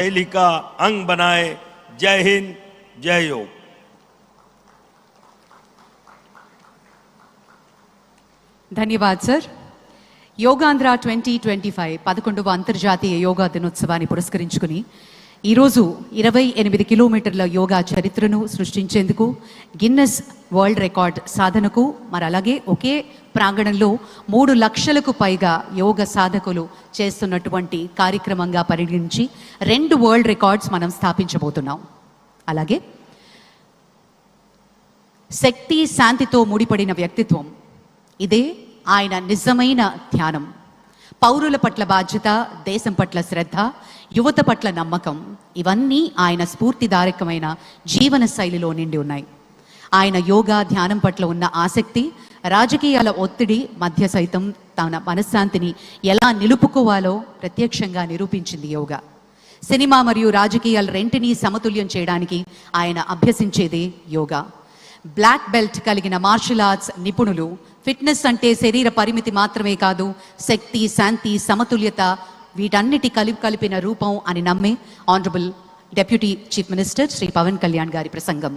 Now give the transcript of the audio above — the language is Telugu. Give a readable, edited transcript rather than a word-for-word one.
शैली का अंग बनाए। जय हिंद, जय योग। धन्यवाद सर। యోగాంధ్ర 2025 11వ అంతర్జాతీయ యోగా దినోత్సవాన్ని పురస్కరించుకుని ఈరోజు 28 కిలోమీటర్ల యోగా చరిత్రను సృష్టించేందుకు గిన్నెస్ వరల్డ్ రికార్డ్ సాధనకు మరి అలాగే ఒకే ప్రాంగణంలో 3 లక్షలకు పైగా యోగ సాధకులు చేస్తున్నటువంటి కార్యక్రమంగా పరిగణించి 2 వరల్డ్ రికార్డ్స్ మనం స్థాపించబోతున్నాం. అలాగే శక్తి శాంతితో ముడిపడిన వ్యక్తిత్వం, ఇదే ఆయన నిజమైన ధ్యానం. పౌరుల పట్ల బాధ్యత, దేశం పట్ల శ్రద్ధ, యువత పట్ల నమ్మకం, ఇవన్నీ ఆయన స్ఫూర్తిదాయకమైన జీవన శైలిలో నిండి ఉన్నాయి. ఆయన యోగా ధ్యానం పట్ల ఉన్న ఆసక్తి రాజకీయాల ఒత్తిడి మధ్య సైతం తన మనశ్శాంతిని ఎలా నిలుపుకోవాలో ప్రత్యక్షంగా నిరూపించింది యోగా. సినిమా మరియు రాజకీయాల రెంటినీ సమతుల్యం చేయడానికి ఆయన అభ్యసించేదే యోగా. బ్లాక్ బెల్ట్ కలిగిన మార్షల్ ఆర్ట్స్ నిపుణులు ఫిట్నెస్ అంటే శరీర పరిమితి మాత్రమే కాదు, శక్తి, శాంతి, సమతుల్యత వీటన్నిటి కలిపిన రూపం అని నమ్మే honourable deputy chief minister Shri Pawan Kalyan గారి ప్రసంగం.